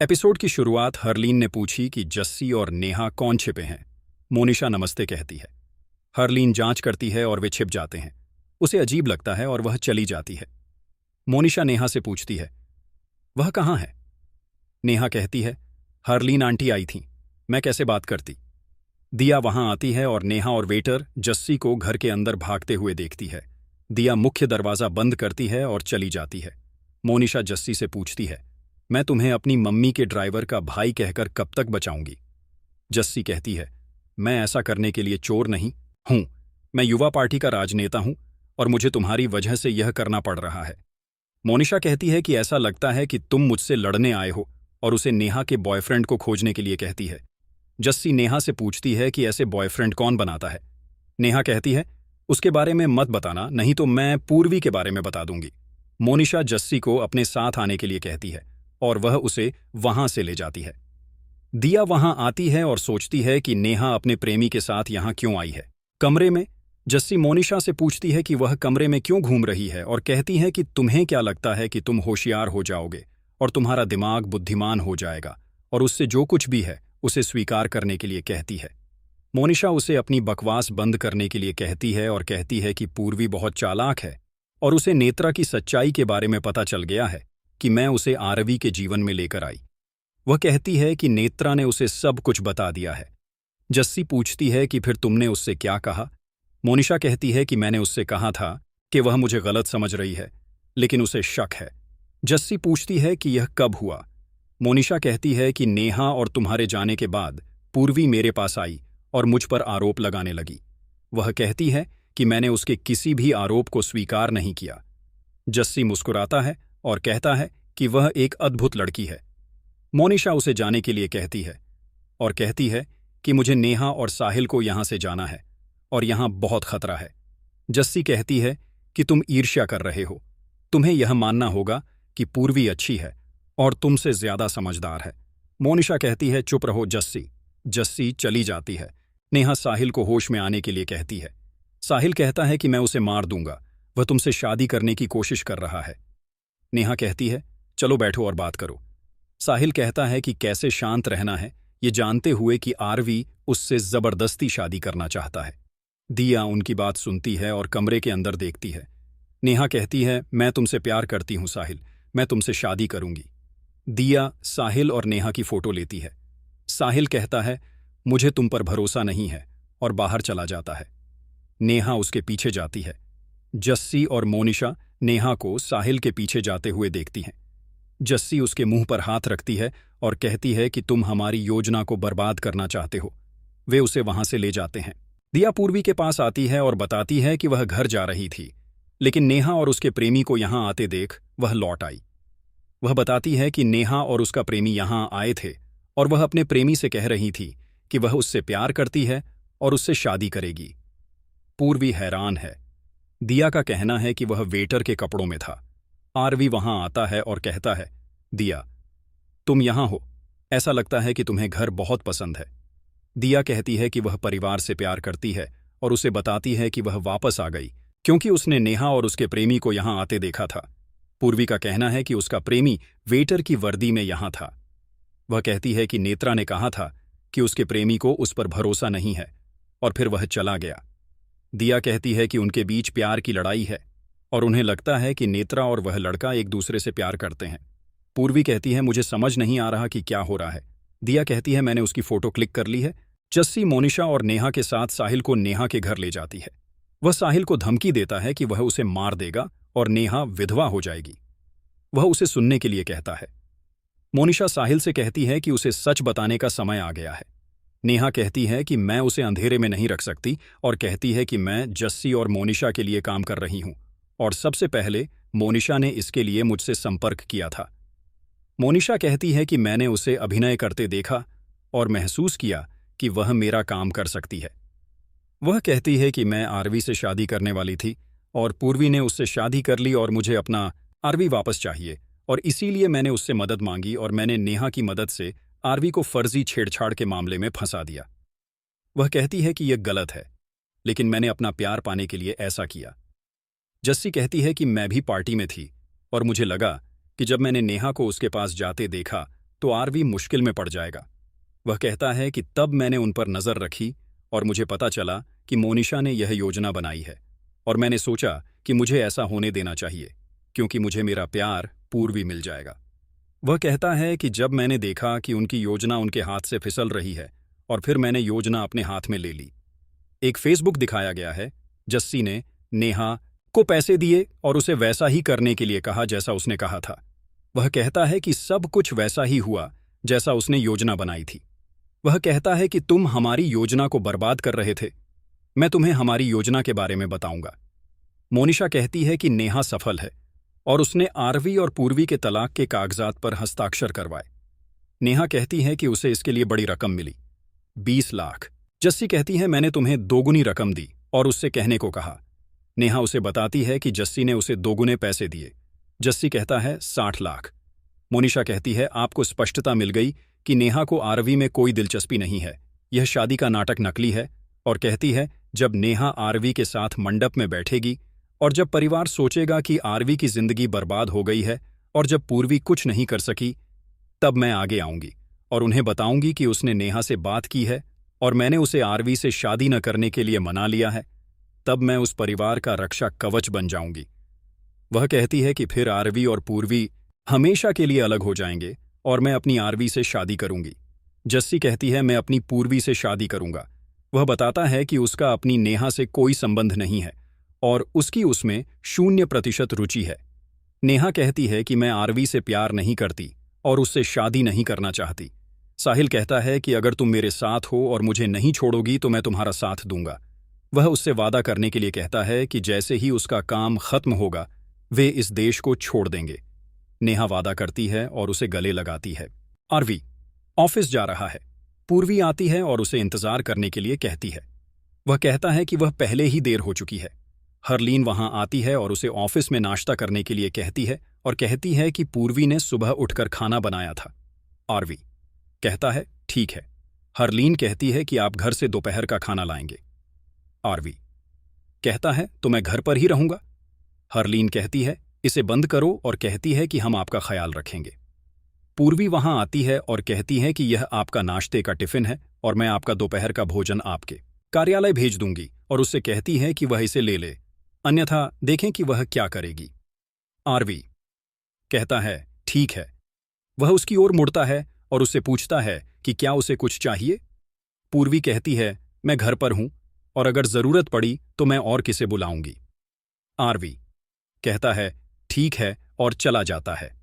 Episode की शुरुआत हरलीन ने पूछी कि जस्सी और नेहा कौन छिपे हैं। मोनिशा नमस्ते कहती है। हरलीन जांच करती है और वे छिप जाते हैं। उसे अजीब लगता है और वह चली जाती है। मोनिशा नेहा से पूछती है, वह कहाँ है? नेहा कहती है, हरलीन आंटी आई थीं, मैं कैसे बात करती। दिया वहां आती है और नेहा और वेटर जस्सी को घर के अंदर भागते हुए देखती है। दिया मुख्य दरवाजा बंद करती है और चली जाती है। मोनिशा जस्सी से पूछती है, मैं तुम्हें अपनी मम्मी के ड्राइवर का भाई कहकर कब तक बचाऊंगी? जस्सी कहती है, मैं ऐसा करने के लिए चोर नहीं हूं। मैं युवा पार्टी का राजनेता हूं और मुझे तुम्हारी वजह से यह करना पड़ रहा है। मोनिशा कहती है कि ऐसा लगता है कि तुम मुझसे लड़ने आए हो और उसे नेहा के बॉयफ्रेंड को खोजने के लिए कहती है। जस्सी नेहा से पूछती है कि ऐसे बॉयफ्रेंड कौन बनाता है। नेहा कहती है, उसके बारे में मत बताना, नहीं तो मैं पूर्वी के बारे में बता दूंगी। मोनिशा जस्सी को अपने साथ आने के लिए कहती है और वह उसे वहां से ले जाती है। दिया वहां आती है और सोचती है कि नेहा अपने प्रेमी के साथ यहां क्यों आई है। कमरे में जस्सी मोनिशा से पूछती है कि वह कमरे में क्यों घूम रही है और कहती है कि तुम्हें क्या लगता है कि तुम होशियार हो जाओगे और तुम्हारा दिमाग बुद्धिमान हो जाएगा और उससे जो कुछ भी है उसे स्वीकार करने के लिए कहती है। मोनिशा उसे अपनी बकवास बंद करने के लिए कहती है और कहती है कि पूर्वी बहुत चालाक है और उसे नेत्रा की सच्चाई के बारे में पता चल गया है कि मैं उसे आरवी के जीवन में लेकर आई। वह कहती है कि नेत्रा ने उसे सब कुछ बता दिया है। जस्सी पूछती है कि फिर तुमने उससे क्या कहा? मोनिशा कहती है कि मैंने उससे कहा था कि वह मुझे गलत समझ रही है, लेकिन उसे शक है। जस्सी पूछती है कि यह कब हुआ? मोनिशा कहती है कि नेहा और तुम्हारे जाने के बाद पूर्वी मेरे पास आई और मुझ पर आरोप लगाने लगी। वह कहती है कि मैंने उसके किसी भी आरोप को स्वीकार नहीं किया। जस्सी मुस्कुराता है और कहता है कि वह एक अद्भुत लड़की है। मोनिशा उसे जाने के लिए कहती है और कहती है कि मुझे नेहा और साहिल को यहां से जाना है और यहां बहुत खतरा है। जस्सी कहती है कि तुम ईर्ष्या कर रहे हो। तुम्हें यह मानना होगा कि पूर्वी अच्छी है और तुमसे ज्यादा समझदार है। मोनिशा कहती है, चुप रहो जस्सी। जस्सी चली जाती है। नेहा साहिल को होश में आने के लिए कहती है। साहिल कहता है कि मैं उसे मार दूंगा, वह तुमसे शादी करने की कोशिश कर रहा है। नेहा कहती है, चलो बैठो और बात करो। साहिल कहता है कि कैसे शांत रहना है, ये जानते हुए कि आरवी उससे जबरदस्ती शादी करना चाहता है। दिया उनकी बात सुनती है और कमरे के अंदर देखती है। नेहा कहती है, मैं तुमसे प्यार करती हूं साहिल, मैं तुमसे शादी करूंगी। दिया साहिल और नेहा की फोटो लेती है। साहिल कहता है, मुझे तुम पर भरोसा नहीं है, और बाहर चला जाता है। नेहा उसके पीछे जाती है। जस्सी और मोनिशा नेहा को साहिल के पीछे जाते हुए देखती हैं। जस्सी उसके मुंह पर हाथ रखती है और कहती है कि तुम हमारी योजना को बर्बाद करना चाहते हो। वे उसे वहां से ले जाते हैं। दिया पूर्वी के पास आती है और बताती है कि वह घर जा रही थी, लेकिन नेहा और उसके प्रेमी को यहां आते देख वह लौट आई। वह बताती है कि नेहा और उसका प्रेमी यहां आए थे और वह अपने प्रेमी से कह रही थी कि वह उससे प्यार करती है और उससे शादी करेगी। पूर्वी हैरान है। दिया का कहना है कि वह वेटर के कपड़ों में था। आरवी वहां आता है और कहता है, दिया तुम यहां हो, ऐसा लगता है कि तुम्हें घर बहुत पसंद है। दिया कहती है कि वह परिवार से प्यार करती है और उसे बताती है कि वह वापस आ गई क्योंकि उसने नेहा और उसके प्रेमी को यहां आते देखा था। पूर्वी का कहना है कि उसका प्रेमी वेटर की वर्दी में यहां था। वह कहती है कि नेत्रा ने कहा था कि उसके प्रेमी को उस पर भरोसा नहीं है और फिर वह चला गया। दिया कहती है कि उनके बीच प्यार की लड़ाई है और उन्हें लगता है कि नेत्रा और वह लड़का एक दूसरे से प्यार करते हैं। पूर्वी कहती है, मुझे समझ नहीं आ रहा कि क्या हो रहा है। दिया कहती है, मैंने उसकी फोटो क्लिक कर ली है। जस्सी मोनिशा और नेहा के साथ साहिल को नेहा के घर ले जाती है। वह साहिल को धमकी देता है कि वह उसे मार देगा और नेहा विधवा हो जाएगी। वह उसे सुनने के लिए कहता है। मोनिशा साहिल से कहती है कि उसे सच बताने का समय आ गया है। नेहा कहती है कि मैं उसे अंधेरे में नहीं रख सकती और कहती है कि मैं जस्सी और मोनिशा के लिए काम कर रही हूं और सबसे पहले मोनिशा ने इसके लिए मुझसे संपर्क किया था। मोनिशा कहती है कि मैंने उसे अभिनय करते देखा और महसूस किया कि वह मेरा काम कर सकती है। वह कहती है कि मैं आरवी से शादी करने वाली थी और पूर्वी ने उससे शादी कर ली और मुझे अपना आरवी वापस चाहिए और इसीलिए मैंने उससे मदद मांगी और मैंने नेहा की मदद से आरवी को फर्जी छेड़छाड़ के मामले में फंसा दिया। वह कहती है कि यह गलत है, लेकिन मैंने अपना प्यार पाने के लिए ऐसा किया। जस्सी कहती है कि मैं भी पार्टी में थी और मुझे लगा कि जब मैंने नेहा को उसके पास जाते देखा तो आरवी मुश्किल में पड़ जाएगा। वह कहता है कि तब मैंने उन पर नज़र रखी और मुझे पता चला कि मोनिशा ने यह योजना बनाई है, और मैंने सोचा कि मुझे ऐसा होने देना चाहिए क्योंकि मुझे मेरा प्यार पूर्वी मिल जाएगा। वह कहता है कि जब मैंने देखा कि उनकी योजना उनके हाथ से फिसल रही है और फिर मैंने योजना अपने हाथ में ले ली। एक फेसबुक दिखाया गया है। जस्सी ने नेहा को पैसे दिए और उसे वैसा ही करने के लिए कहा जैसा उसने कहा था। वह कहता है कि सब कुछ वैसा ही हुआ जैसा उसने योजना बनाई थी। वह कहता है कि तुम हमारी योजना को बर्बाद कर रहे थे। मैं तुम्हें हमारी योजना के बारे में बताऊंगा। मोनिशा कहती है कि नेहा सफल है और उसने आरवी और पूर्वी के तलाक के कागजात पर हस्ताक्षर करवाए। नेहा कहती है कि उसे इसके लिए बड़ी रकम मिली, 20 लाख। जस्सी कहती है मैंने तुम्हें दोगुनी रकम दी और उससे कहने को कहा। नेहा उसे बताती है कि जस्सी ने उसे दोगुने पैसे दिए। जस्सी कहता है 60 लाख। मोनिशा कहती है आपको स्पष्टता मिल गई कि नेहा को आरवी में कोई दिलचस्पी नहीं है, यह शादी का नाटक नकली है। और कहती है जब नेहा आरवी के साथ मंडप में बैठेगी और जब परिवार सोचेगा कि आरवी की जिंदगी बर्बाद हो गई है और जब पूर्वी कुछ नहीं कर सकी, तब मैं आगे आऊंगी और उन्हें बताऊंगी कि उसने नेहा से बात की है और मैंने उसे आरवी से शादी न करने के लिए मना लिया है। तब मैं उस परिवार का रक्षा कवच बन जाऊंगी। वह कहती है कि फिर आरवी और पूर्वी हमेशा के लिए अलग हो जाएंगे और मैं अपनी आरवी से शादी करूंगी। जस्सी कहती है मैं अपनी पूर्वी से शादी करूंगा। वह बताता है कि उसका अपनी नेहा से कोई संबंध नहीं है और उसकी उसमें 0% रुचि है। नेहा कहती है कि मैं आरवी से प्यार नहीं करती और उससे शादी नहीं करना चाहती। साहिल कहता है कि अगर तुम मेरे साथ हो और मुझे नहीं छोड़ोगी तो मैं तुम्हारा साथ दूंगा। वह उससे वादा करने के लिए कहता है कि जैसे ही उसका काम खत्म होगा वे इस देश को छोड़ देंगे। नेहा वादा करती है और उसे गले लगाती है। आरवी ऑफिस जा रहा है। पूर्वी आती है और उसे इंतजार करने के लिए कहती है। वह कहता है कि वह पहले ही देर हो चुकी है। हरलीन वहां आती है और उसे ऑफिस में नाश्ता करने के लिए कहती है और कहती है कि पूर्वी ने सुबह उठकर खाना बनाया था। आरवी कहता है ठीक है। हरलीन कहती है कि आप घर से दोपहर का खाना लाएंगे। आरवी कहता है तो मैं घर पर ही रहूंगा। हरलीन कहती है इसे बंद करो और कहती है कि हम आपका ख्याल रखेंगे। पूर्वी वहां आती है और कहती है कि यह आपका नाश्ते का टिफिन है और मैं आपका दोपहर का भोजन आपके कार्यालय भेज दूंगी और उससे कहती है कि वह इसे ले ले, अन्यथा देखें कि वह क्या करेगी। आरवी कहता है ठीक है। वह उसकी ओर मुड़ता है और उससे पूछता है कि क्या उसे कुछ चाहिए। पूर्वी कहती है मैं घर पर हूं और अगर जरूरत पड़ी तो मैं और किसे बुलाऊंगी। आरवी कहता है ठीक है और चला जाता है।